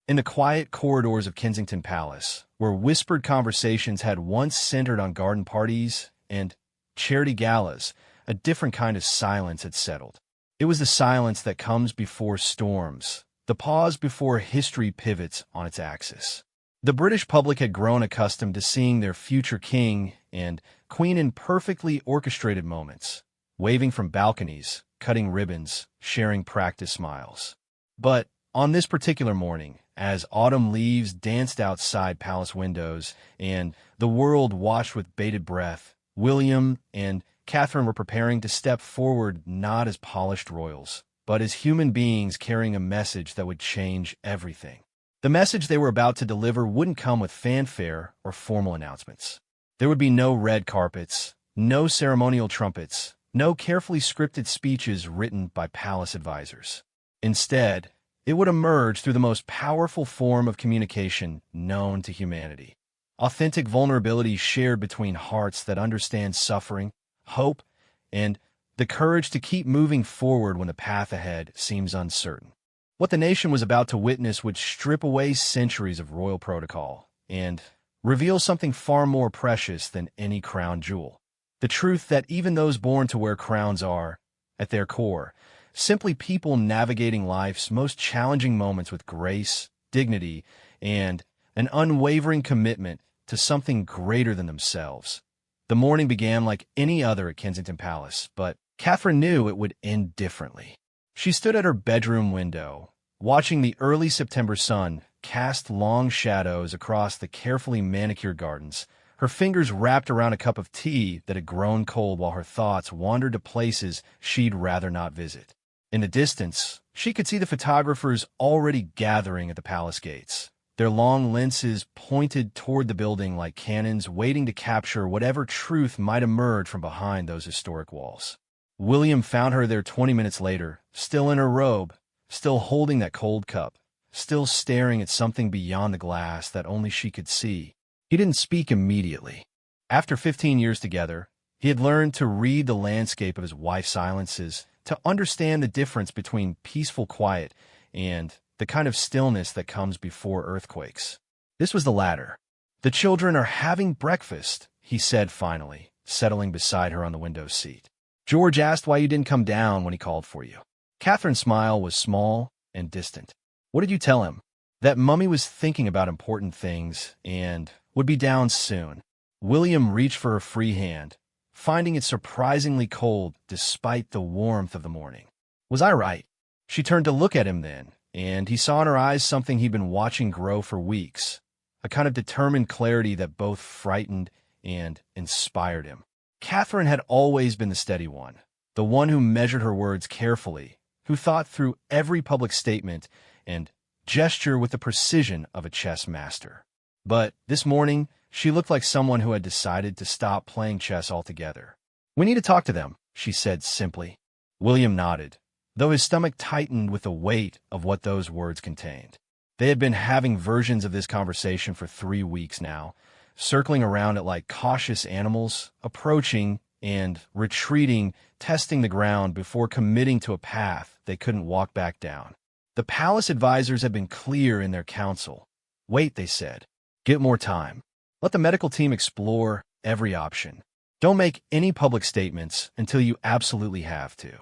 In the quiet corridors of Kensington Palace, where whispered conversations had once centered on garden parties and charity galas, a different kind of silence had settled. It was the silence that comes before storms, the pause before history pivots on its axis. The British public had grown accustomed to seeing their future king and queen in perfectly orchestrated moments, waving from balconies, cutting ribbons, sharing practice smiles. But on this particular morning, as autumn leaves danced outside palace windows and the world watched with bated breath, William and Catherine were preparing to step forward not as polished royals, but as human beings carrying a message that would change everything. The message they were about to deliver wouldn't come with fanfare or formal announcements. There would be no red carpets, no ceremonial trumpets, no carefully scripted speeches written by palace advisors. Instead, it would emerge through the most powerful form of communication known to humanity. Authentic vulnerability shared between hearts that understand suffering, hope, and the courage to keep moving forward when the path ahead seems uncertain. What the nation was about to witness would strip away centuries of royal protocol and reveal something far more precious than any crown jewel. The truth that even those born to wear crowns are, at their core, simply people navigating life's most challenging moments with grace, dignity, and an unwavering commitment to something greater than themselves. The morning began like any other at Kensington Palace, but Catherine knew it would end differently. She stood at her bedroom window, watching the early September sun cast long shadows across the carefully manicured gardens, her fingers wrapped around a cup of tea that had grown cold while her thoughts wandered to places she'd rather not visit. In the distance, she could see the photographers already gathering at the palace gates, their long lenses pointed toward the building like cannons waiting to capture whatever truth might emerge from behind those historic walls. William found her there 20 minutes later, still in her robe, still holding that cold cup, still staring at something beyond the glass that only she could see. He didn't speak immediately. After 15 years together, he had learned to read the landscape of his wife's silences, to understand the difference between peaceful quiet and the kind of stillness that comes before earthquakes. This was the latter. "The children are having breakfast," he said finally, settling beside her on the window seat. "George asked why you didn't come down when he called for you." Catherine's smile was small and distant. "What did you tell him?" "That Mummy was thinking about important things and would be down soon." William reached for her free hand, finding it surprisingly cold despite the warmth of the morning. "Was I right?" She turned to look at him then, and he saw in her eyes something he'd been watching grow for weeks, a kind of determined clarity that both frightened and inspired him. Catherine had always been the steady one, the one who measured her words carefully, who thought through every public statement and gesture with the precision of a chess master. But this morning, she looked like someone who had decided to stop playing chess altogether. "We need to talk to them," she said simply. William nodded, though his stomach tightened with the weight of what those words contained. They had been having versions of this conversation for 3 weeks now, circling around it like cautious animals, approaching and retreating, testing the ground before committing to a path they couldn't walk back down. The palace advisors had been clear in their counsel. "Wait," they said. "Get more time. Let the medical team explore every option. Don't make any public statements until you absolutely have to."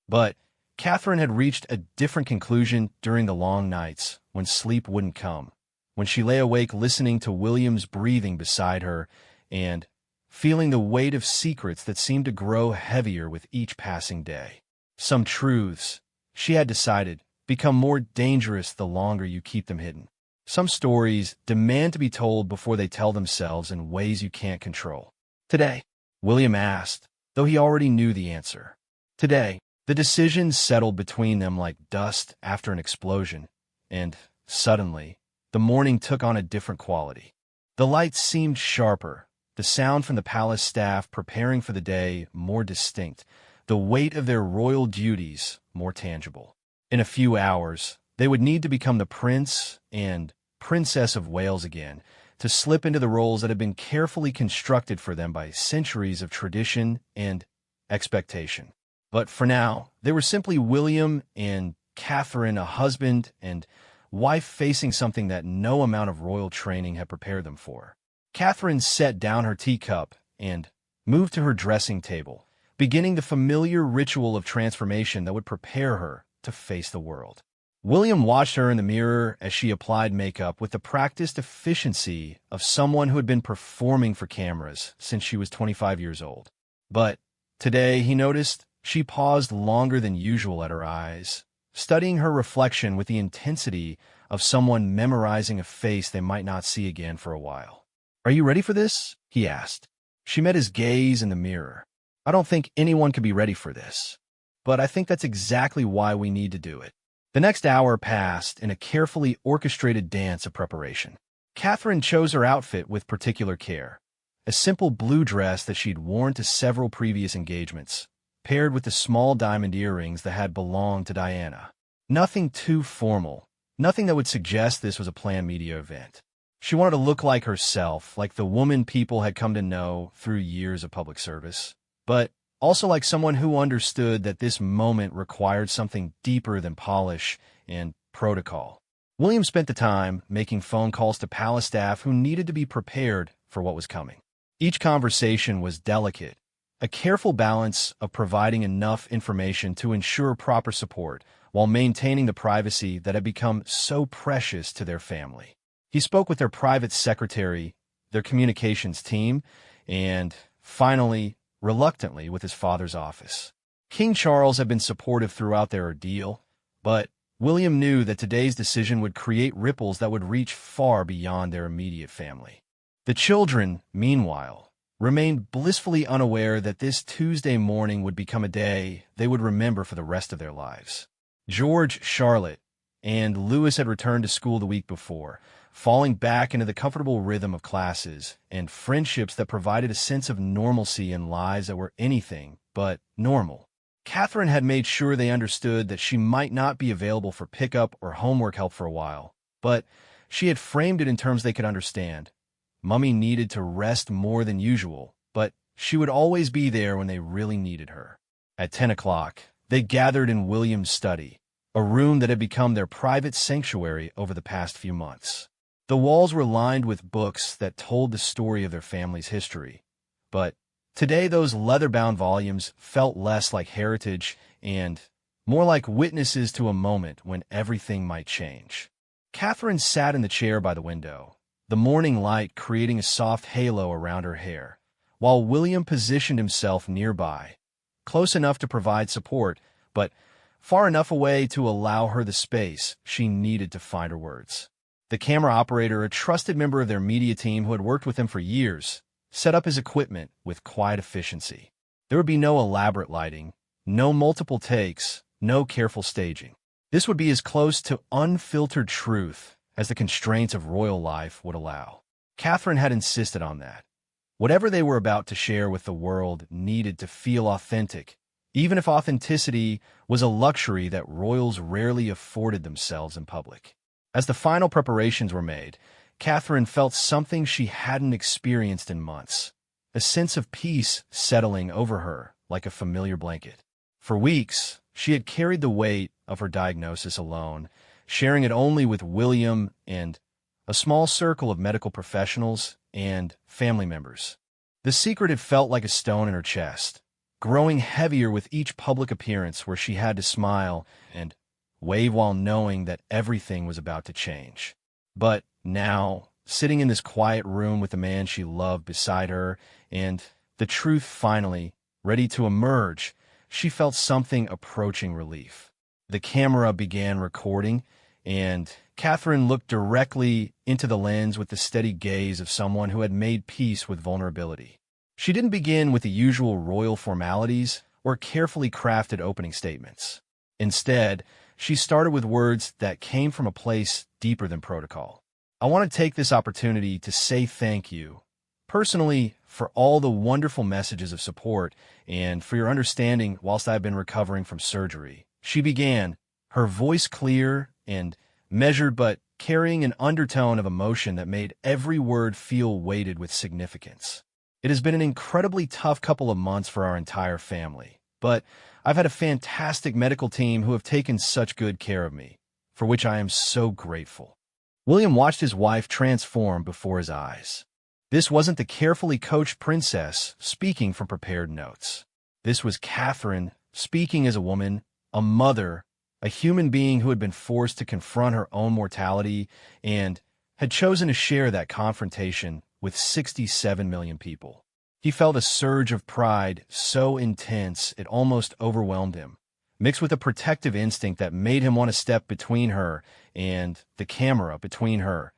But Catherine had reached a different conclusion during the long nights when sleep wouldn't come, when she lay awake listening to William's breathing beside her and feeling the weight of secrets that seemed to grow heavier with each passing day. Some truths, she had decided, become more dangerous the longer you keep them hidden. Some stories demand to be told before they tell themselves in ways you can't control. "Today?" William asked, though he already knew the answer. Today, the decision settled between them like dust after an explosion, and suddenly, the morning took on a different quality. The lights seemed sharper, the sound from the palace staff preparing for the day more distinct, the weight of their royal duties more tangible. In a few hours, they would need to become the Prince and Princess of Wales again, to slip into the roles that had been carefully constructed for them by centuries of tradition and expectation. But for now, they were simply William and Catherine, a husband and wife facing something that no amount of royal training had prepared them for. Catherine set down her teacup and moved to her dressing table, beginning the familiar ritual of transformation that would prepare her to face the world. William watched her in the mirror as she applied makeup with the practiced efficiency of someone who had been performing for cameras since she was 25 years old. But today, he noticed she paused longer than usual at her eyes, studying her reflection with the intensity of someone memorizing a face they might not see again for a while. "Are you ready for this?" he asked. She met his gaze in the mirror. "I don't think anyone could be ready for this, but I think that's exactly why we need to do it." The next hour passed in a carefully orchestrated dance of preparation. Catherine chose her outfit with particular care, a simple blue dress that she'd worn to several previous engagements, paired with the small diamond earrings that had belonged to Diana. Nothing too formal, nothing that would suggest this was a planned media event. She wanted to look like herself, like the woman people had come to know through years of public service, but also like someone who understood that this moment required something deeper than polish and protocol. William spent the time making phone calls to palace staff who needed to be prepared for what was coming. Each conversation was delicate, a careful balance of providing enough information to ensure proper support while maintaining the privacy that had become so precious to their family. He spoke with their private secretary, their communications team, and finally, reluctantly, with his father's office. King Charles had been supportive throughout their ordeal, but William knew that today's decision would create ripples that would reach far beyond their immediate family. The children, meanwhile, remained blissfully unaware that this Tuesday morning would become a day they would remember for the rest of their lives. George, Charlotte, and Louis had returned to school the week before, falling back into the comfortable rhythm of classes and friendships that provided a sense of normalcy in lives that were anything but normal. Catherine had made sure they understood that she might not be available for pickup or homework help for a while, but she had framed it in terms they could understand. Mummy needed to rest more than usual, but she would always be there when they really needed her. At 10 o'clock, they gathered in William's study, a room that had become their private sanctuary over the past few months. The walls were lined with books that told the story of their family's history, but today those leather-bound volumes felt less like heritage and more like witnesses to a moment when everything might change. Catherine sat in the chair by the window, the morning light creating a soft halo around her hair, while William positioned himself nearby, close enough to provide support, but far enough away to allow her the space she needed to find her words. The camera operator, a trusted member of their media team who had worked with them for years, set up his equipment with quiet efficiency. There would be no elaborate lighting, no multiple takes, no careful staging. This would be as close to unfiltered truth as the constraints of royal life would allow. Catherine had insisted on that. Whatever they were about to share with the world needed to feel authentic, even if authenticity was a luxury that royals rarely afforded themselves in public. As the final preparations were made, Catherine felt something she hadn't experienced in months, a sense of peace settling over her like a familiar blanket. For weeks, she had carried the weight of her diagnosis alone, sharing it only with William and a small circle of medical professionals and family members. The secret had felt like a stone in her chest, growing heavier with each public appearance where she had to smile and wave while knowing that everything was about to change. But now, sitting in this quiet room with the man she loved beside her, and the truth finally ready to emerge, she felt something approaching relief. The camera began recording, and Catherine looked directly into the lens with the steady gaze of someone who had made peace with vulnerability. She didn't begin with the usual royal formalities or carefully crafted opening statements. Instead, she started with words that came from a place deeper than protocol. "I want to take this opportunity to say thank you, personally, for all the wonderful messages of support and for your understanding whilst I've been recovering from surgery." She began, her voice clear and measured but carrying an undertone of emotion that made every word feel weighted with significance. "It has been an incredibly tough couple of months for our entire family, but I've had a fantastic medical team who have taken such good care of me. for which I am so grateful." William watched his wife transform before his eyes. This wasn't the carefully coached princess speaking from prepared notes. This was Catherine speaking as a woman, a mother, a human being who had been forced to confront her own mortality and had chosen to share that confrontation with 67 million people. He felt a surge of pride so intense it almost overwhelmed him, mixed with a protective instinct that made him want to step between her and the camera, between her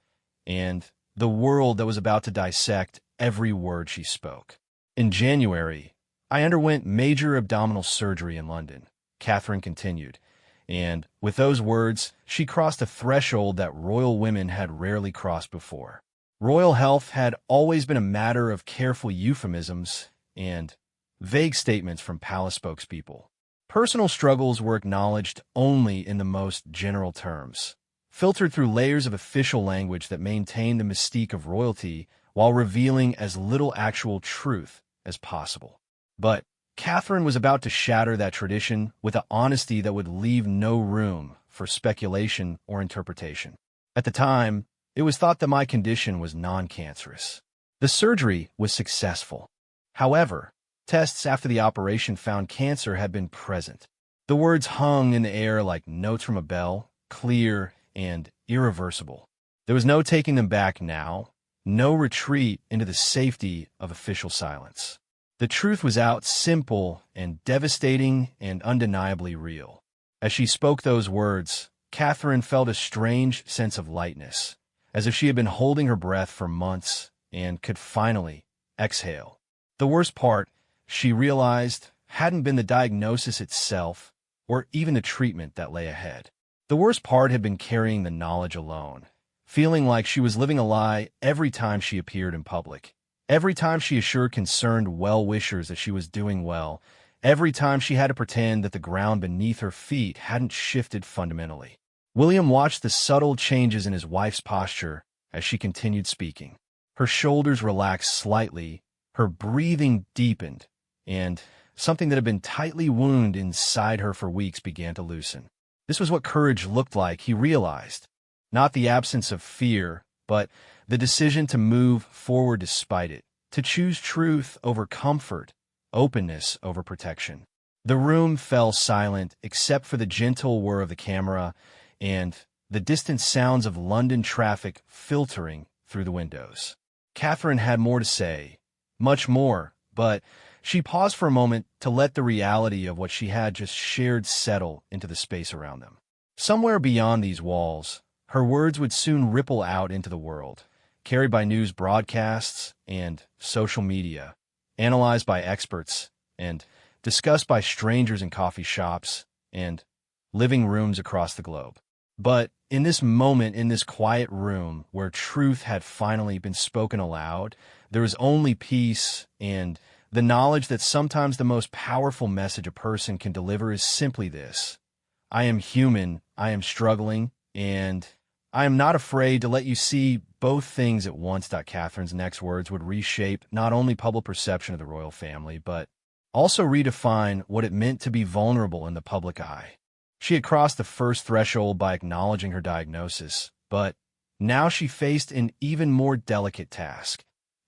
and the world that was about to dissect every word she spoke. "In January, I underwent major abdominal surgery in London," Catherine continued, and with those words, she crossed a threshold that royal women had rarely crossed before. Royal health had always been a matter of careful euphemisms and vague statements from palace spokespeople. Personal struggles were acknowledged only in the most general terms, filtered through layers of official language that maintained the mystique of royalty while revealing as little actual truth as possible. But Catherine was about to shatter that tradition with an honesty that would leave no room for speculation or interpretation. At the time, it was thought that my condition was non-cancerous. The surgery was successful. However, tests after the operation found cancer had been present. The words hung in the air like notes from a bell, clear and irreversible. There was no taking them back now, no retreat into the safety of official silence. The truth was out, simple and devastating and undeniably real. As she spoke those words, Catherine felt a strange sense of lightness, as if she had been holding her breath for months and could finally exhale. The worst part, she realized, hadn't been the diagnosis itself or even the treatment that lay ahead. The worst part had been carrying the knowledge alone, feeling like she was living a lie every time she appeared in public. Every time she assured concerned well-wishers that she was doing well, every time she had to pretend that the ground beneath her feet hadn't shifted fundamentally. William watched the subtle changes in his wife's posture as she continued speaking. Her shoulders relaxed slightly, her breathing deepened, and something that had been tightly wound inside her for weeks began to loosen. This was what courage looked like, he realized. Not the absence of fear, but the decision to move forward despite it, to choose truth over comfort, openness over protection. The room fell silent except for the gentle whir of the camera and the distant sounds of London traffic filtering through the windows. Catherine had more to say, much more, but she paused for a moment to let the reality of what she had just shared settle into the space around them. Somewhere beyond these walls, her words would soon ripple out into the world, carried by news broadcasts and social media, analyzed by experts, and discussed by strangers in coffee shops and living rooms across the globe. But in this moment, in this quiet room where truth had finally been spoken aloud, there was only peace and the knowledge that sometimes the most powerful message a person can deliver is simply this: I am human, I am struggling, and I am not afraid to let you see both things at once. Catherine's next words would reshape not only public perception of the royal family, but also redefine what it meant to be vulnerable in the public eye. She had crossed the first threshold by acknowledging her diagnosis, but now she faced an even more delicate task,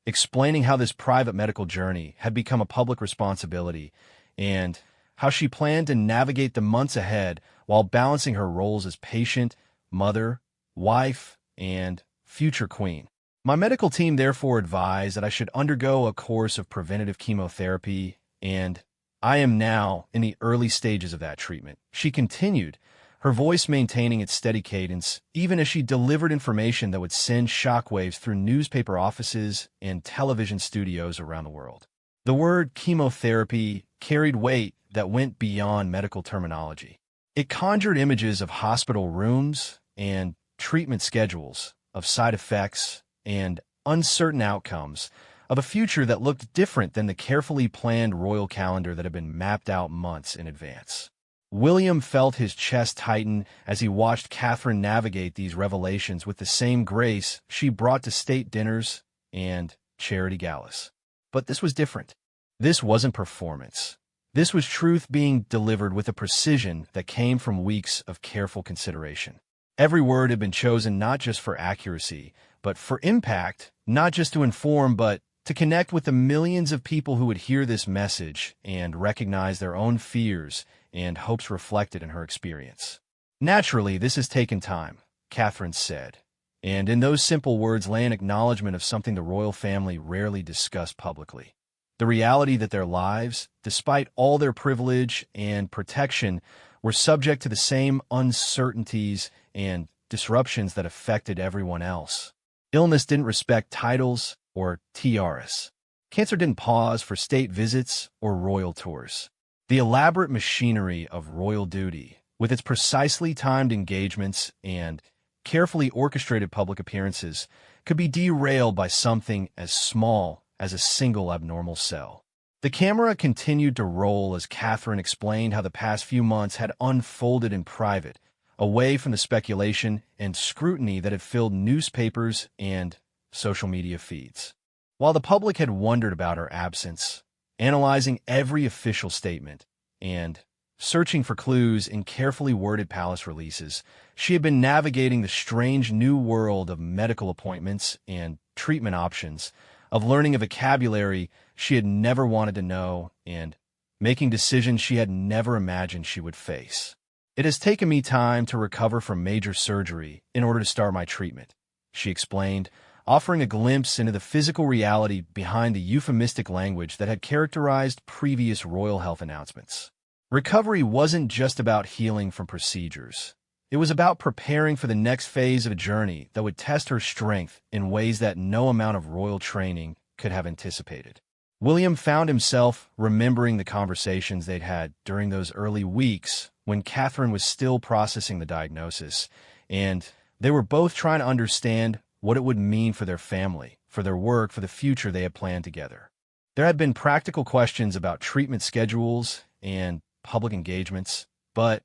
explaining how this private medical journey had become a public responsibility and how she planned to navigate the months ahead while balancing her roles as patient, mother, wife, and future queen. My medical team therefore advised that I should undergo a course of preventative chemotherapy, and I am now in the early stages of that treatment. She continued, her voice maintaining its steady cadence, even as she delivered information that would send shockwaves through newspaper offices and television studios around the world. The word chemotherapy carried weight that went beyond medical terminology. It conjured images of hospital rooms and treatment schedules, of side effects and uncertain outcomes, of a future that looked different than the carefully planned royal calendar that had been mapped out months in advance. William felt his chest tighten as he watched Catherine navigate these revelations with the same grace she brought to state dinners and charity galas. But this was different. This wasn't performance. This was truth being delivered with a precision that came from weeks of careful consideration. Every word had been chosen not just for accuracy, but for impact, not just to inform, but to connect with the millions of people who would hear this message and recognize their own fears and hopes reflected in her experience. Naturally, this has taken time, Catherine said, and in those simple words lay an acknowledgement of something the royal family rarely discussed publicly. The reality that their lives, despite all their privilege and protection, were subject to the same uncertainties and disruptions that affected everyone else. Illness didn't respect titles or tiaras. Cancer didn't pause for state visits or royal tours. The elaborate machinery of royal duty, with its precisely timed engagements and carefully orchestrated public appearances, could be derailed by something as small as a single abnormal cell. The camera continued to roll as Catherine explained how the past few months had unfolded in private, away from the speculation and scrutiny that had filled newspapers and social media feeds. While the public had wondered about her absence, analyzing every official statement, and searching for clues in carefully worded palace releases, she had been navigating the strange new world of medical appointments and treatment options, of learning a vocabulary she had never wanted to know, and making decisions she had never imagined she would face. It has taken me time to recover from major surgery in order to start my treatment, she explained, offering a glimpse into the physical reality behind the euphemistic language that had characterized previous royal health announcements. Recovery wasn't just about healing from procedures. It was about preparing for the next phase of a journey that would test her strength in ways that no amount of royal training could have anticipated. William found himself remembering the conversations they'd had during those early weeks when Catherine was still processing the diagnosis, and they were both trying to understand what it would mean for their family, for their work, for the future they had planned together. There had been practical questions about treatment schedules and public engagements, but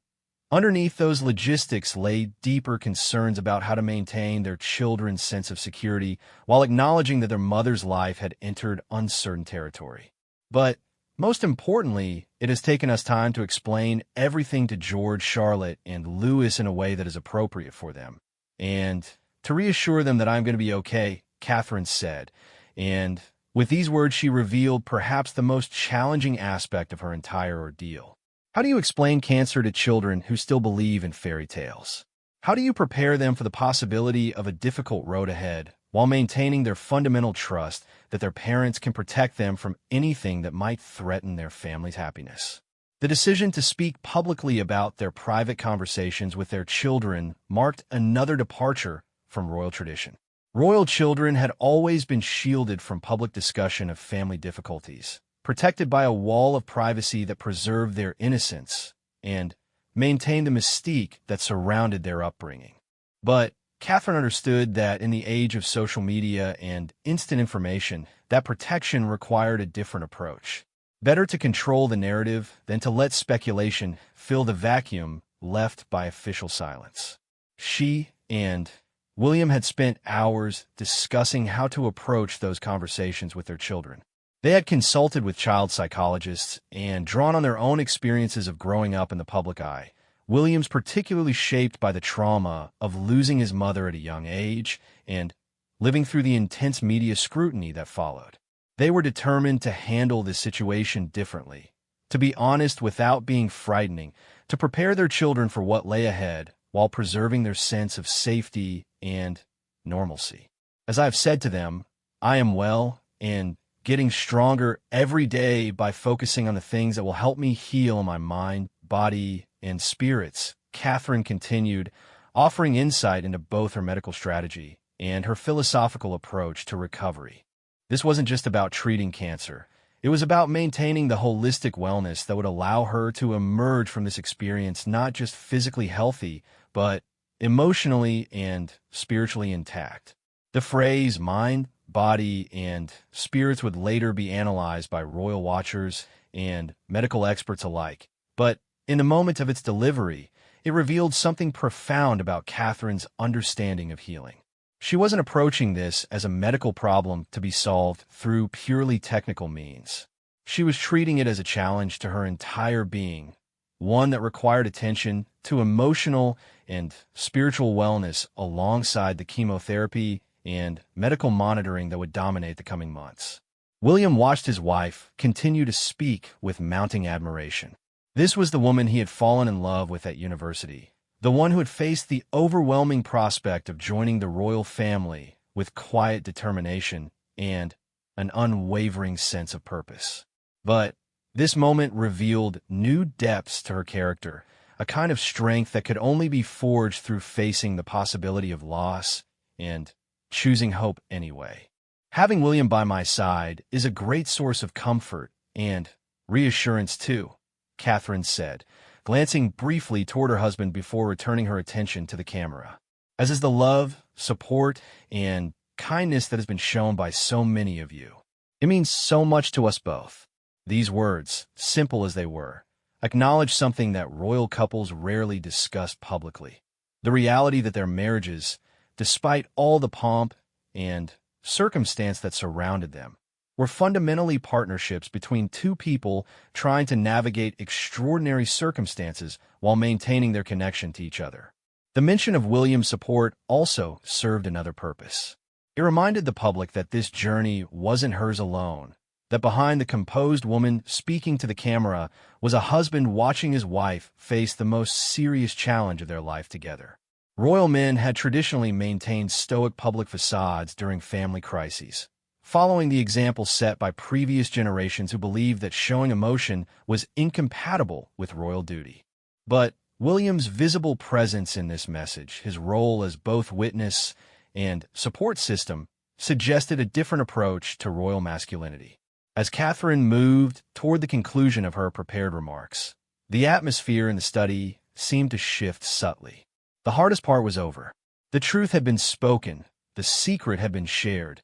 underneath those logistics lay deeper concerns about how to maintain their children's sense of security while acknowledging that their mother's life had entered uncertain territory. But most importantly, it has taken us time to explain everything to George, Charlotte, and Louis in a way that is appropriate for them, and to reassure them that I'm going to be okay, Catherine said, and with these words she revealed perhaps the most challenging aspect of her entire ordeal. How do you explain cancer to children who still believe in fairy tales? How do you prepare them for the possibility of a difficult road ahead while maintaining their fundamental trust that their parents can protect them from anything that might threaten their family's happiness? The decision to speak publicly about their private conversations with their children marked another departure from royal tradition. Royal children had always been shielded from public discussion of family difficulties, protected by a wall of privacy that preserved their innocence and maintained the mystique that surrounded their upbringing. But Catherine understood that in the age of social media and instant information, that protection required a different approach. Better to control the narrative than to let speculation fill the vacuum left by official silence. She and William had spent hours discussing how to approach those conversations with their children. They had consulted with child psychologists and drawn on their own experiences of growing up in the public eye, William's particularly shaped by the trauma of losing his mother at a young age and living through the intense media scrutiny that followed. They were determined to handle this situation differently, to be honest without being frightening, to prepare their children for what lay ahead while preserving their sense of safety and normalcy. As I've said to them, I am well and getting stronger every day by focusing on the things that will help me heal my mind, body, and spirits, Catherine continued, offering insight into both her medical strategy and her philosophical approach to recovery. This wasn't just about treating cancer. It was about maintaining the holistic wellness that would allow her to emerge from this experience not just physically healthy, but emotionally and spiritually intact. The phrase mind, body, and spirits would later be analyzed by royal watchers and medical experts alike. But in the moment of its delivery, it revealed something profound about Catherine's understanding of healing. She wasn't approaching this as a medical problem to be solved through purely technical means. She was treating it as a challenge to her entire being, one that required attention to emotional and spiritual wellness alongside the chemotherapy and medical monitoring that would dominate the coming months. William watched his wife continue to speak with mounting admiration. This was the woman he had fallen in love with at university, the one who had faced the overwhelming prospect of joining the royal family with quiet determination and an unwavering sense of purpose. But this moment revealed new depths to her character, a kind of strength that could only be forged through facing the possibility of loss and choosing hope anyway. Having William by my side is a great source of comfort and reassurance too, Catherine said, glancing briefly toward her husband before returning her attention to the camera. As is the love, support, and kindness that has been shown by so many of you. It means so much to us both. These words, simple as they were, acknowledge something that royal couples rarely discuss publicly. The reality that their marriages, despite all the pomp and circumstance that surrounded them, were fundamentally partnerships between two people trying to navigate extraordinary circumstances while maintaining their connection to each other. The mention of William's support also served another purpose. It reminded the public that this journey wasn't hers alone, that behind the composed woman speaking to the camera was a husband watching his wife face the most serious challenge of their life together. Royal men had traditionally maintained stoic public facades during family crises, following the example set by previous generations who believed that showing emotion was incompatible with royal duty. But William's visible presence in this message, his role as both witness and support system, suggested a different approach to royal masculinity. As Catherine moved toward the conclusion of her prepared remarks, the atmosphere in the study seemed to shift subtly. The hardest part was over. The truth had been spoken, the secret had been shared,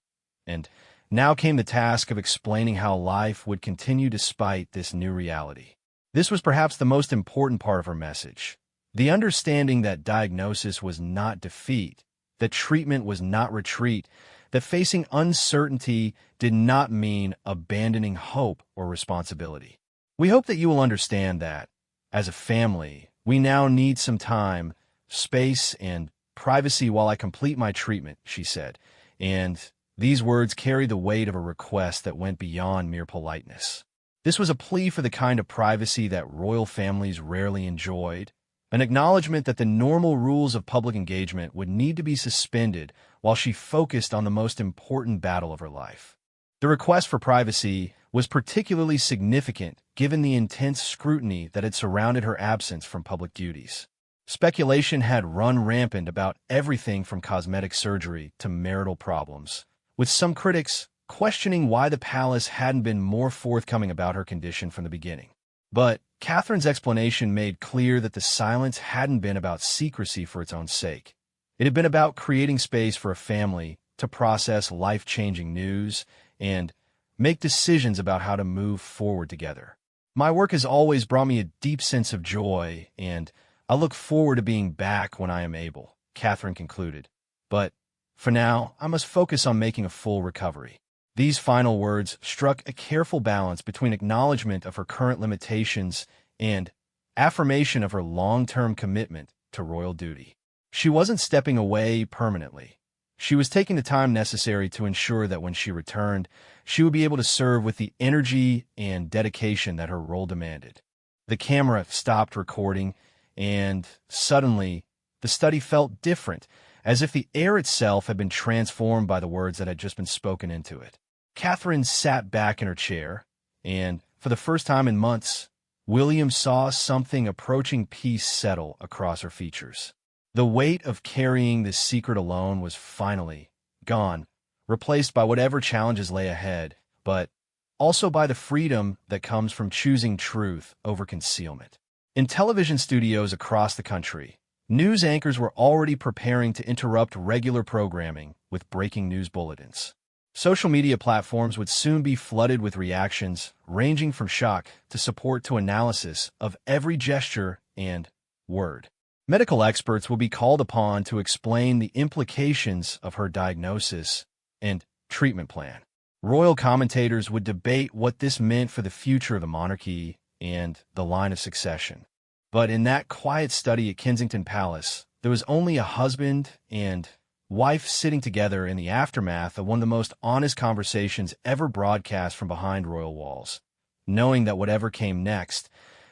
and now came the task of explaining how life would continue despite this new reality. This was perhaps the most important part of her message, the understanding that diagnosis was not defeat, that treatment was not retreat, that facing uncertainty did not mean abandoning hope or responsibility. We hope that you will understand that, as a family, we now need some time, space, and privacy while I complete my treatment, she said, and these words carry the weight of a request that went beyond mere politeness. This was a plea for the kind of privacy that royal families rarely enjoyed, an acknowledgement that the normal rules of public engagement would need to be suspended while she focused on the most important battle of her life. The request for privacy was particularly significant given the intense scrutiny that had surrounded her absence from public duties. Speculation had run rampant about everything from cosmetic surgery to marital problems, with some critics questioning why the palace hadn't been more forthcoming about her condition from the beginning. But Catherine's explanation made clear that the silence hadn't been about secrecy for its own sake. It had been about creating space for a family to process life-changing news and make decisions about how to move forward together. My work has always brought me a deep sense of joy, and I look forward to being back when I am able, Catherine concluded. But for now, I must focus on making a full recovery. These final words struck a careful balance between acknowledgement of her current limitations and affirmation of her long-term commitment to royal duty. She wasn't stepping away permanently. She was taking the time necessary to ensure that when she returned, she would be able to serve with the energy and dedication that her role demanded. The camera stopped recording, and suddenly, the study felt different, as if the air itself had been transformed by the words that had just been spoken into it. Catherine sat back in her chair, and for the first time in months, William saw something approaching peace settle across her features. The weight of carrying this secret alone was finally gone, replaced by whatever challenges lay ahead, but also by the freedom that comes from choosing truth over concealment. In television studios across the country, news anchors were already preparing to interrupt regular programming with breaking news bulletins. Social media platforms would soon be flooded with reactions ranging from shock to support to analysis of every gesture and word. Medical experts will be called upon to explain the implications of her diagnosis and treatment plan. Royal commentators would debate what this meant for the future of the monarchy and the line of succession. But in that quiet study at Kensington Palace, there was only a husband and wife sitting together in the aftermath of one of the most honest conversations ever broadcast from behind royal walls. Knowing that whatever came next,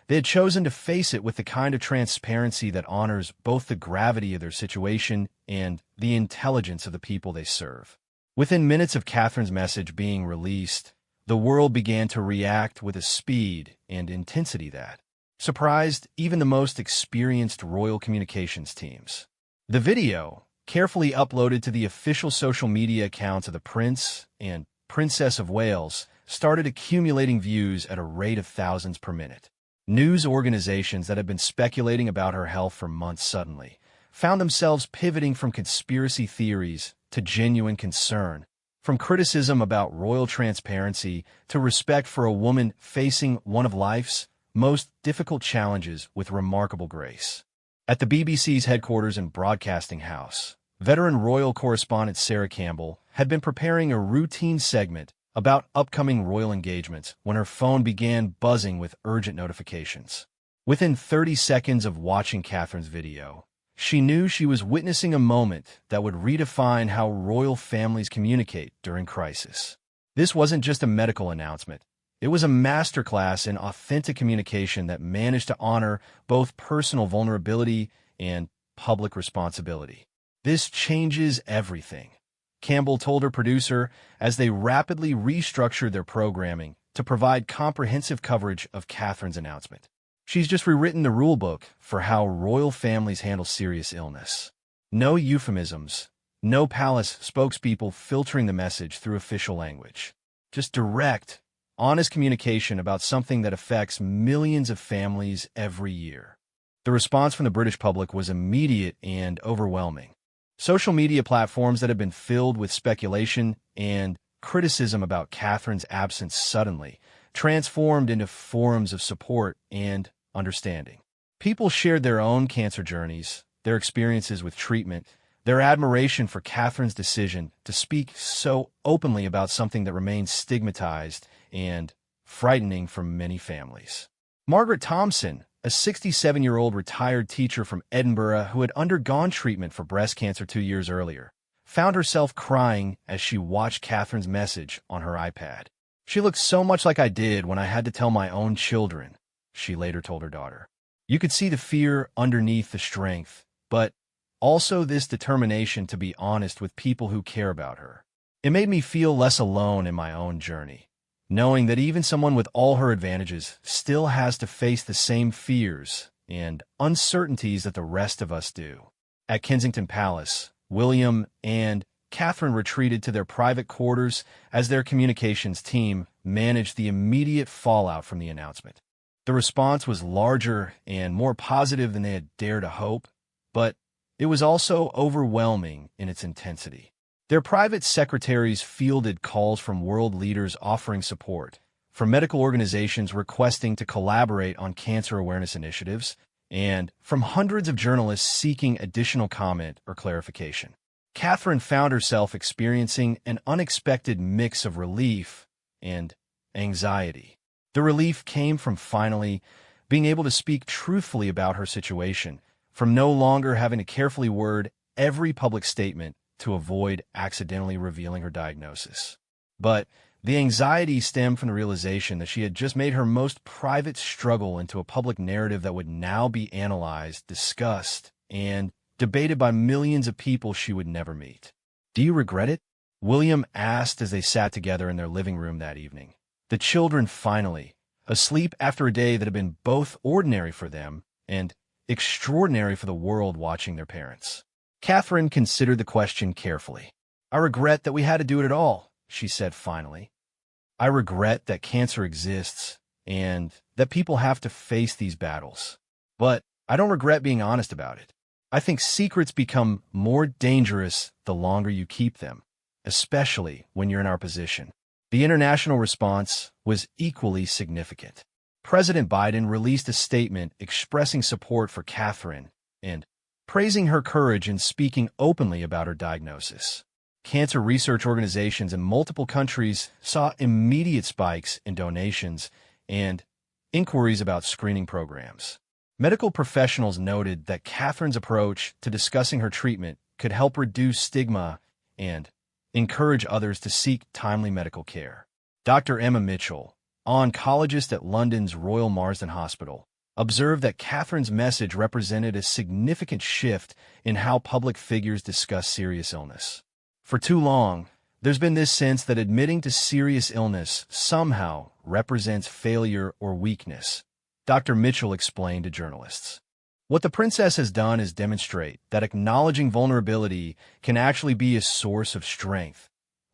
they had chosen to face it with the kind of transparency that honors both the gravity of their situation and the intelligence of the people they serve. Within minutes of Catherine's message being released, the world began to react with a speed and intensity that surprised even the most experienced royal communications teams. The video, carefully uploaded to the official social media accounts of the Prince and Princess of Wales, started accumulating views at a rate of thousands per minute. News organizations that had been speculating about her health for months suddenly found themselves pivoting from conspiracy theories to genuine concern, from criticism about royal transparency to respect for a woman facing one of life's most difficult challenges with remarkable grace. At the BBC's headquarters and broadcasting house, veteran royal correspondent Sarah Campbell had been preparing a routine segment about upcoming royal engagements when her phone began buzzing with urgent notifications. Within 30 seconds of watching Catherine's video, she knew she was witnessing a moment that would redefine how royal families communicate during crisis. This wasn't just a medical announcement. It was a masterclass in authentic communication that managed to honor both personal vulnerability and public responsibility. "This changes everything," Campbell told her producer as they rapidly restructured their programming to provide comprehensive coverage of Catherine's announcement. "She's just rewritten the rulebook for how royal families handle serious illness. No euphemisms, no palace spokespeople filtering the message through official language. Just direct, honest communication about something that affects millions of families every year." The response from the British public was immediate and overwhelming. Social media platforms that had been filled with speculation and criticism about Catherine's absence suddenly transformed into forums of support and understanding. People shared their own cancer journeys, their experiences with treatment, their admiration for Catherine's decision to speak so openly about something that remains stigmatized and frightening for many families. Margaret Thompson, a 67-year-old retired teacher from Edinburgh who had undergone treatment for breast cancer 2 years earlier, found herself crying as she watched Catherine's message on her iPad. "She looked so much like I did when I had to tell my own children," she later told her daughter. "You could see the fear underneath the strength, but also this determination to be honest with people who care about her. It made me feel less alone in my own journey, knowing that even someone with all her advantages still has to face the same fears and uncertainties that the rest of us do." At Kensington Palace, William and Catherine retreated to their private quarters as their communications team managed the immediate fallout from the announcement. The response was larger and more positive than they had dared to hope, but it was also overwhelming in its intensity. Their private secretaries fielded calls from world leaders offering support, from medical organizations requesting to collaborate on cancer awareness initiatives, and from hundreds of journalists seeking additional comment or clarification. Catherine found herself experiencing an unexpected mix of relief and anxiety. The relief came from finally being able to speak truthfully about her situation, from no longer having to carefully word every public statement to avoid accidentally revealing her diagnosis. But the anxiety stemmed from the realization that she had just made her most private struggle into a public narrative that would now be analyzed, discussed, and debated by millions of people she would never meet. "Do you regret it?" William asked as they sat together in their living room that evening. The children finally, asleep after a day that had been both ordinary for them and extraordinary for the world watching their parents. Catherine considered the question carefully. "I regret that we had to do it at all," she said finally. "I regret that cancer exists and that people have to face these battles. But I don't regret being honest about it. I think secrets become more dangerous the longer you keep them, especially when you're in our position." The international response was equally significant. President Biden released a statement expressing support for Catherine and praising her courage in speaking openly about her diagnosis. Cancer research organizations in multiple countries saw immediate spikes in donations and inquiries about screening programs. Medical professionals noted that Catherine's approach to discussing her treatment could help reduce stigma and encourage others to seek timely medical care. Dr. Emma Mitchell, oncologist at London's Royal Marsden Hospital, observed that Catherine's message represented a significant shift in how public figures discuss serious illness. For too long, there's been this sense that admitting to serious illness somehow represents failure or weakness, Dr. Mitchell explained to journalists. What the princess has done is demonstrate that acknowledging vulnerability can actually be a source of strength,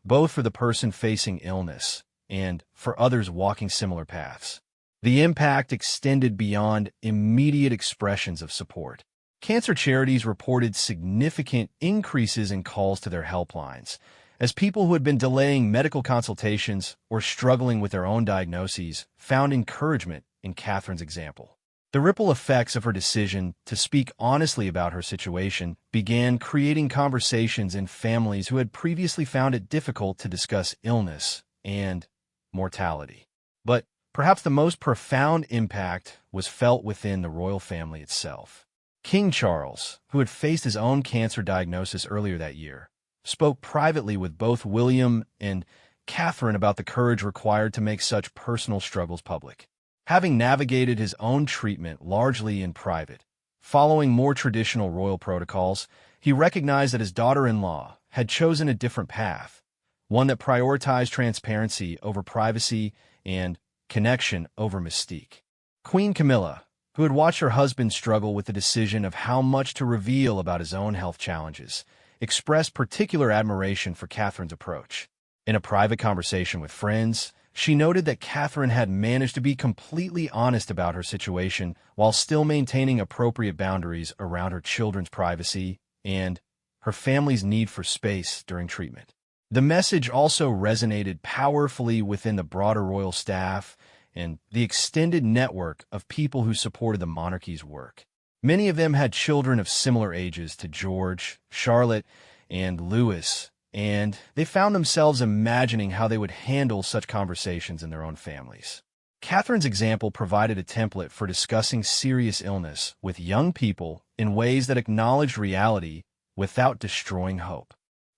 both for the person facing illness and for others walking similar paths. The impact extended beyond immediate expressions of support. Cancer charities reported significant increases in calls to their helplines, as people who had been delaying medical consultations or struggling with their own diagnoses found encouragement in Catherine's example. The ripple effects of her decision to speak honestly about her situation began creating conversations in families who had previously found it difficult to discuss illness and mortality. But perhaps the most profound impact was felt within the royal family itself. King Charles, who had faced his own cancer diagnosis earlier that year, spoke privately with both William and Catherine about the courage required to make such personal struggles public. Having navigated his own treatment largely in private, following more traditional royal protocols, he recognized that his daughter-in-law had chosen a different path, one that prioritized transparency over privacy and connection over mystique. Queen Camilla, who had watched her husband struggle with the decision of how much to reveal about his own health challenges, expressed particular admiration for Catherine's approach. In a private conversation with friends, she noted that Catherine had managed to be completely honest about her situation while still maintaining appropriate boundaries around her children's privacy and her family's need for space during treatment. The message also resonated powerfully within the broader royal staff and the extended network of people who supported the monarchy's work. Many of them had children of similar ages to George, Charlotte, and Louis, and they found themselves imagining how they would handle such conversations in their own families. Catherine's example provided a template for discussing serious illness with young people in ways that acknowledged reality without destroying hope.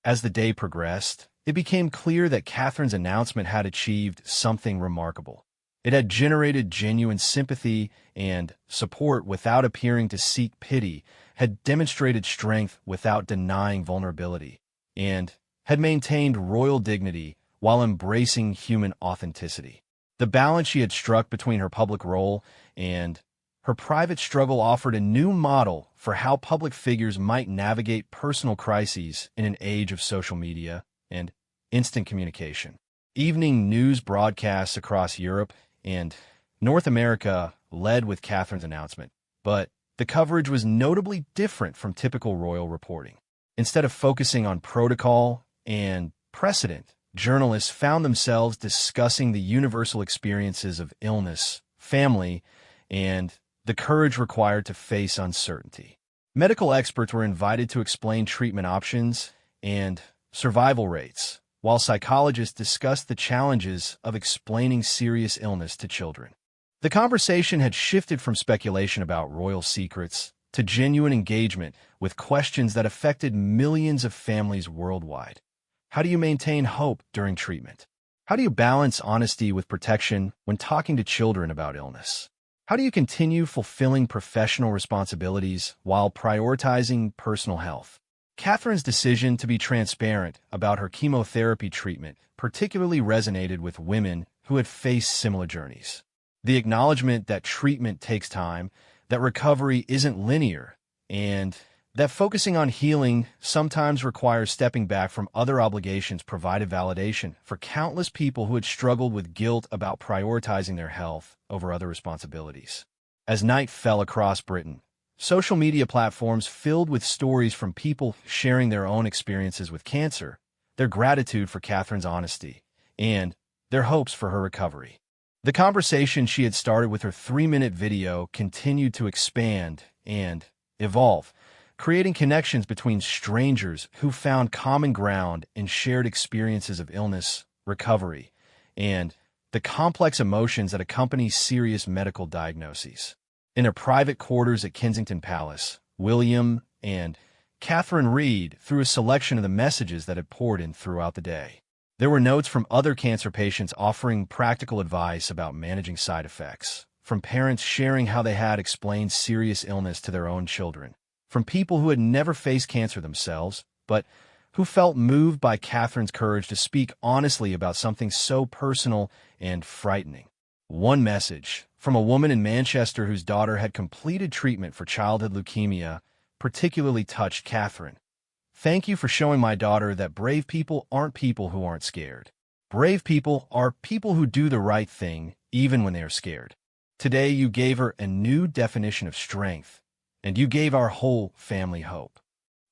As the day progressed, it became clear that Catherine's announcement had achieved something remarkable. It had generated genuine sympathy and support without appearing to seek pity, had demonstrated strength without denying vulnerability, and had maintained royal dignity while embracing human authenticity. The balance she had struck between her public role and her private struggle offered a new model for how public figures might navigate personal crises in an age of social media and instant communication. Evening news broadcasts across Europe and North America led with Catherine's announcement, but the coverage was notably different from typical royal reporting. Instead of focusing on protocol and precedent, journalists found themselves discussing the universal experiences of illness, family, and the courage required to face uncertainty. Medical experts were invited to explain treatment options and survival rates, while psychologists discussed the challenges of explaining serious illness to children. The conversation had shifted from speculation about royal secrets to genuine engagement with questions that affected millions of families worldwide. How do you maintain hope during treatment? How do you balance honesty with protection when talking to children about illness? How do you continue fulfilling professional responsibilities while prioritizing personal health? Catherine's decision to be transparent about her chemotherapy treatment particularly resonated with women who had faced similar journeys. The acknowledgement that treatment takes time, that recovery isn't linear, and that focusing on healing sometimes requires stepping back from other obligations provided validation for countless people who had struggled with guilt about prioritizing their health over other responsibilities. As night fell across Britain, social media platforms filled with stories from people sharing their own experiences with cancer, their gratitude for Catherine's honesty, and their hopes for her recovery. The conversation she had started with her 3-minute video continued to expand and evolve, creating connections between strangers who found common ground in shared experiences of illness, recovery, and the complex emotions that accompany serious medical diagnoses. In their private quarters at Kensington Palace, William and Catherine read through a selection of the messages that had poured in throughout the day. There were notes from other cancer patients offering practical advice about managing side effects, from parents sharing how they had explained serious illness to their own children, from people who had never faced cancer themselves, but who felt moved by Catherine's courage to speak honestly about something so personal and frightening. One message, from a woman in Manchester whose daughter had completed treatment for childhood leukemia, particularly touched Catherine. "Thank you for showing my daughter that brave people aren't people who aren't scared. Brave people are people who do the right thing, even when they are scared. Today you gave her a new definition of strength, and you gave our whole family hope."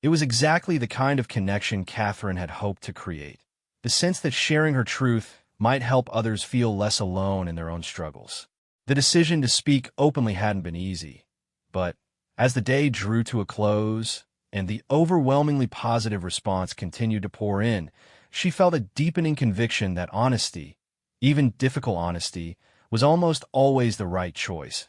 It was exactly the kind of connection Catherine had hoped to create, the sense that sharing her truth might help others feel less alone in their own struggles. The decision to speak openly hadn't been easy, but as the day drew to a close and the overwhelmingly positive response continued to pour in, she felt a deepening conviction that honesty, even difficult honesty, was almost always the right choice.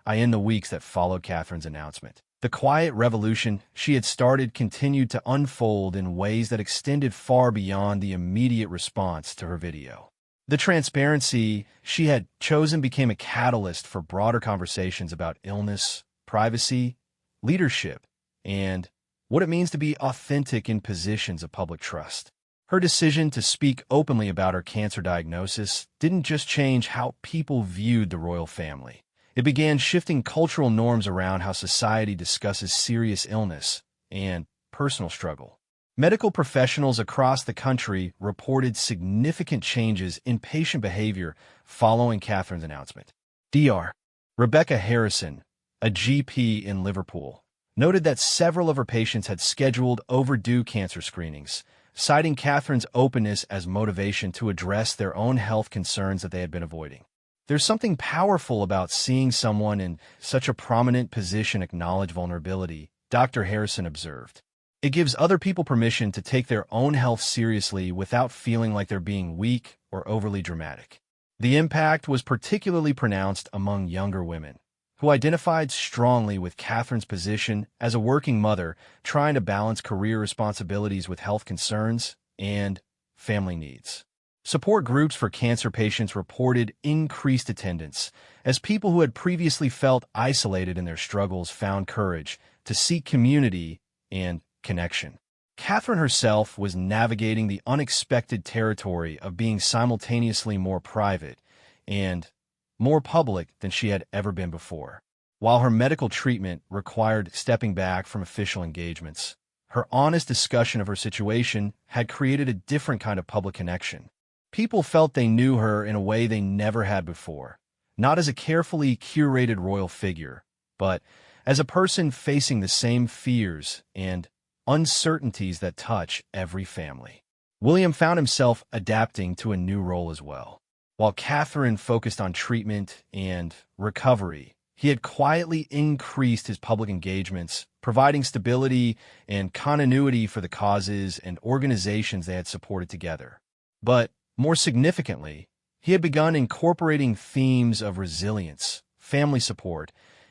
In the weeks that followed Catherine's announcement, the quiet revolution she had started continued to unfold in ways that extended far beyond the immediate response to her video. The transparency she had chosen became a catalyst for broader conversations about illness, privacy, leadership, and what it means to be authentic in positions of public trust. Her decision to speak openly about her cancer diagnosis didn't just change how people viewed the royal family. It began shifting cultural norms around how society discusses serious illness and personal struggle. Medical professionals across the country reported significant changes in patient behavior following Catherine's announcement. Dr. Rebecca Harrison, a GP in Liverpool, noted that several of her patients had scheduled overdue cancer screenings, citing Catherine's openness as motivation to address their own health concerns that they had been avoiding. "There's something powerful about seeing someone in such a prominent position acknowledge vulnerability," Dr. Harrison observed. "It gives other people permission to take their own health seriously without feeling like they're being weak or overly dramatic." The impact was particularly pronounced among younger women, who identified strongly with Catherine's position as a working mother trying to balance career responsibilities with health concerns and family needs. Support groups for cancer patients reported increased attendance as people who had previously felt isolated in their struggles found courage to seek community and connection. Catherine herself was navigating the unexpected territory of being simultaneously more private and more public than she had ever been before. While her medical treatment required stepping back from official engagements, her honest discussion of her situation had created a different kind of public connection. People felt they knew her in a way they never had before, not as a carefully curated royal figure, but as a person facing the same fears and uncertainties that touch every family. William found himself adapting to a new role as well. While Catherine focused on treatment and recovery, he had quietly increased his public engagements, providing stability and continuity for the causes and organizations they had supported together. But more significantly, he had begun incorporating themes of resilience, family support,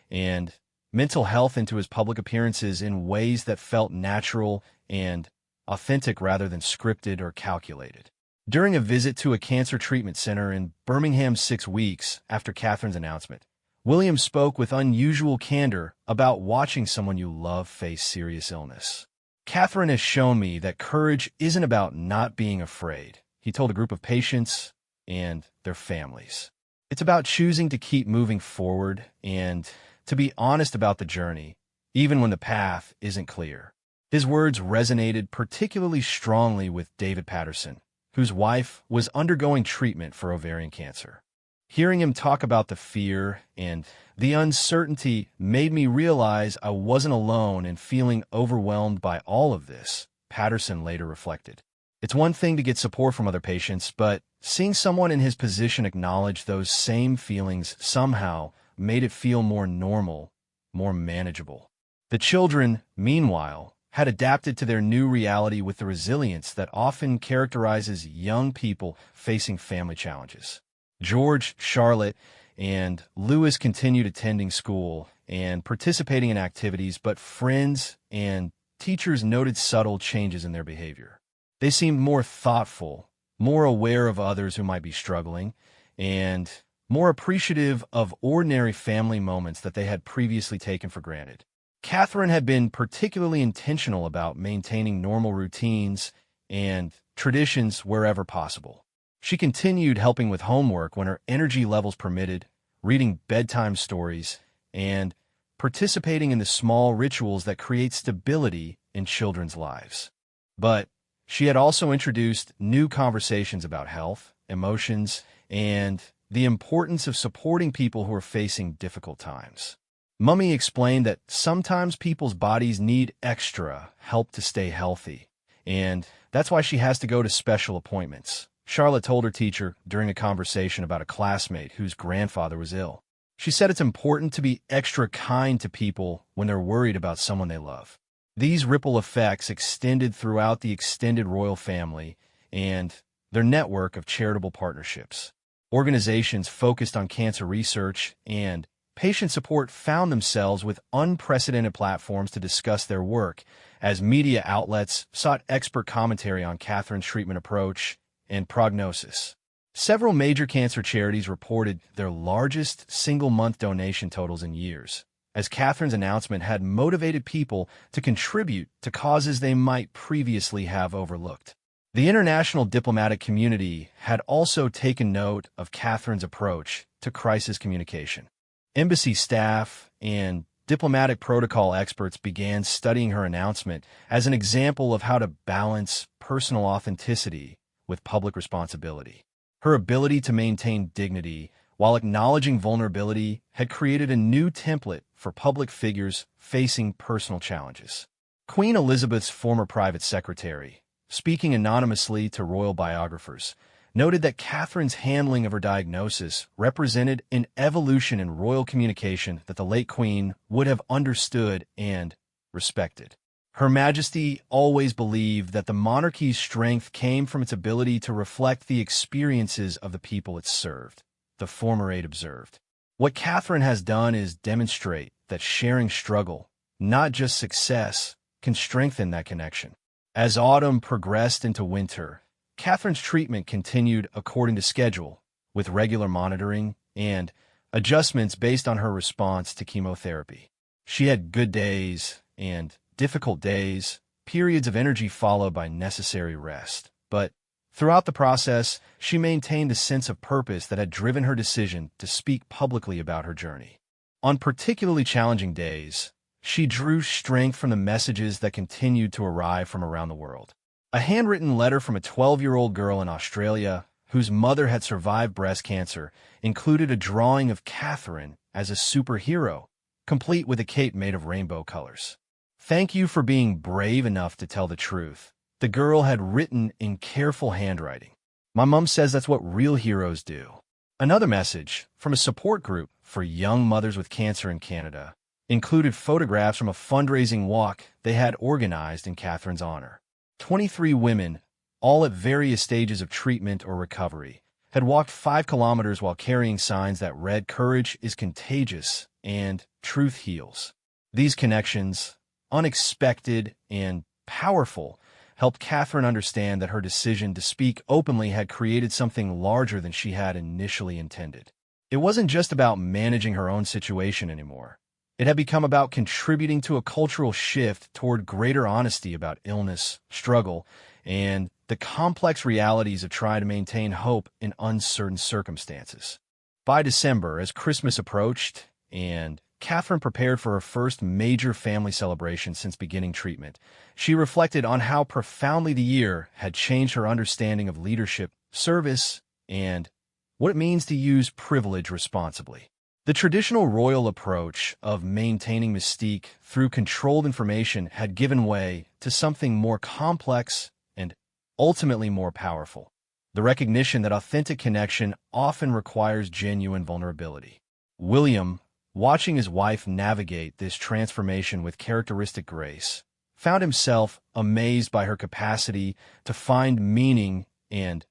and mental health into his public appearances in ways that felt natural and authentic rather than scripted or calculated. During a visit to a cancer treatment center in Birmingham 6 weeks after Catherine's announcement, William spoke with unusual candor about watching someone you love face serious illness. "Catherine has shown me that courage isn't about not being afraid," he told a group of patients and their families. "It's about choosing to keep moving forward and to be honest about the journey, even when the path isn't clear." His words resonated particularly strongly with David Patterson, whose wife was undergoing treatment for ovarian cancer. Hearing him talk about the fear and the uncertainty made me realize I wasn't alone in feeling overwhelmed by all of this, Patterson later reflected. It's one thing to get support from other patients, but seeing someone in his position acknowledge those same feelings somehow made it feel more normal, more manageable. The children, meanwhile, had adapted to their new reality with the resilience that often characterizes young people facing family challenges. George, Charlotte, and Lewis continued attending school and participating in activities, but friends and teachers noted subtle changes in their behavior. They seemed more thoughtful, more aware of others who might be struggling, and more appreciative of ordinary family moments that they had previously taken for granted. Catherine had been particularly intentional about maintaining normal routines and traditions wherever possible. She continued helping with homework when her energy levels permitted, reading bedtime stories, and participating in the small rituals that create stability in children's lives. But she had also introduced new conversations about health, emotions, and the importance of supporting people who are facing difficult times. Mummy explained that sometimes people's bodies need extra help to stay healthy, and that's why she has to go to special appointments. Charlotte told her teacher during a conversation about a classmate whose grandfather was ill. She said it's important to be extra kind to people when they're worried about someone they love. These ripple effects extended throughout the extended royal family and their network of charitable partnerships. Organizations focused on cancer research and patient support found themselves with unprecedented platforms to discuss their work as media outlets sought expert commentary on Catherine's treatment approach and prognosis. Several major cancer charities reported their largest single-month donation totals in years, as Catherine's announcement had motivated people to contribute to causes they might previously have overlooked. The international diplomatic community had also taken note of Catherine's approach to crisis communication. Embassy staff and diplomatic protocol experts began studying her announcement as an example of how to balance personal authenticity with public responsibility. Her ability to maintain dignity while acknowledging vulnerability had created a new template for public figures facing personal challenges. Queen Elizabeth's former private secretary, speaking anonymously to royal biographers, noted that Catherine's handling of her diagnosis represented an evolution in royal communication that the late Queen would have understood and respected. Her Majesty always believed that the monarchy's strength came from its ability to reflect the experiences of the people it served, the former aide observed. What Catherine has done is demonstrate that sharing struggle, not just success, can strengthen that connection. As autumn progressed into winter, Catherine's treatment continued according to schedule, with regular monitoring and adjustments based on her response to chemotherapy. She had good days and difficult days, periods of energy followed by necessary rest. But throughout the process, she maintained a sense of purpose that had driven her decision to speak publicly about her journey. On particularly challenging days, she drew strength from the messages that continued to arrive from around the world. A handwritten letter from a 12-year-old girl in Australia whose mother had survived breast cancer included a drawing of Catherine as a superhero, complete with a cape made of rainbow colors. "Thank you for being brave enough to tell the truth," the girl had written in careful handwriting. "My mom says that's what real heroes do." Another message from a support group for young mothers with cancer in Canada included photographs from a fundraising walk they had organized in Catherine's honor. 23 women, all at various stages of treatment or recovery, had walked 5 kilometers while carrying signs that read, "Courage is contagious," and "Truth heals." These connections, unexpected and powerful, helped Catherine understand that her decision to speak openly had created something larger than she had initially intended. It wasn't just about managing her own situation anymore. It had become about contributing to a cultural shift toward greater honesty about illness, struggle, and the complex realities of trying to maintain hope in uncertain circumstances. By December, as Christmas approached and Catherine prepared for her first major family celebration since beginning treatment, she reflected on how profoundly the year had changed her understanding of leadership, service, and what it means to use privilege responsibly. The traditional royal approach of maintaining mystique through controlled information had given way to something more complex and ultimately more powerful: the recognition that authentic connection often requires genuine vulnerability. William, watching his wife navigate this transformation with characteristic grace, found himself amazed by her capacity to find meaning and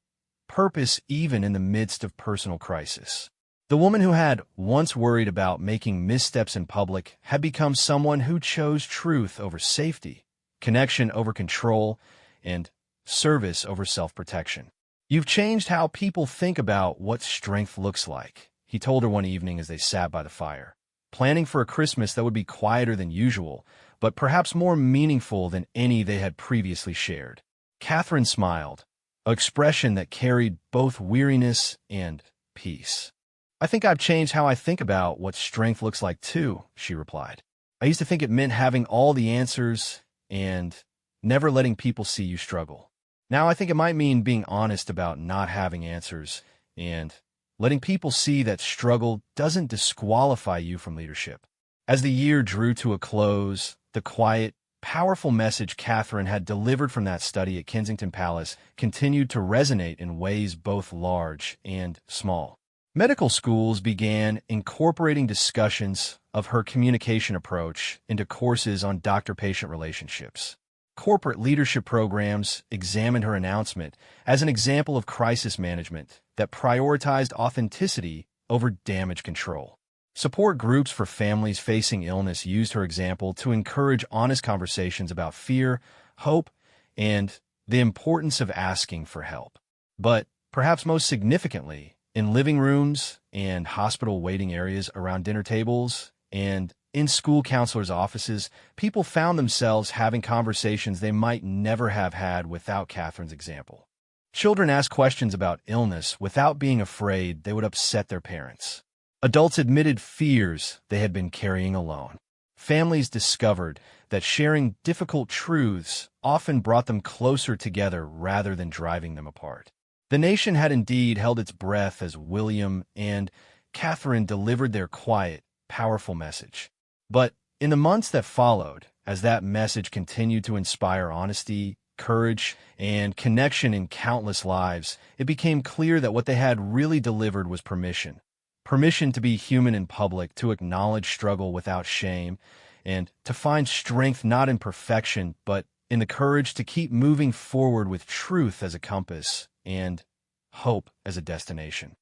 purpose even in the midst of personal crisis. The woman who had once worried about making missteps in public had become someone who chose truth over safety, connection over control, and service over self-protection. "You've changed how people think about what strength looks like," he told her one evening as they sat by the fire, planning for a Christmas that would be quieter than usual, but perhaps more meaningful than any they had previously shared. Catherine smiled, an expression that carried both weariness and peace. "I think I've changed how I think about what strength looks like too," she replied. "I used to think it meant having all the answers and never letting people see you struggle. Now I think it might mean being honest about not having answers and letting people see that struggle doesn't disqualify you from leadership." As the year drew to a close, the quiet, powerful message Catherine had delivered from that study at Kensington Palace continued to resonate in ways both large and small. Medical schools began incorporating discussions of her communication approach into courses on doctor-patient relationships. Corporate leadership programs examined her announcement as an example of crisis management that prioritized authenticity over damage control. Support groups for families facing illness used her example to encourage honest conversations about fear, hope, and the importance of asking for help. But perhaps most significantly, in living rooms and hospital waiting areas around dinner tables and in school counselors' offices, people found themselves having conversations they might never have had without Catherine's example. Children asked questions about illness without being afraid they would upset their parents. Adults admitted fears they had been carrying alone. Families discovered that sharing difficult truths often brought them closer together rather than driving them apart. The nation had indeed held its breath as William and Catherine delivered their quiet, powerful message. But in the months that followed, as that message continued to inspire honesty, courage, and connection in countless lives, it became clear that what they had really delivered was permission. Permission to be human in public, to acknowledge struggle without shame, and to find strength not in perfection, but in the courage to keep moving forward with truth as a compass and hope as a destination.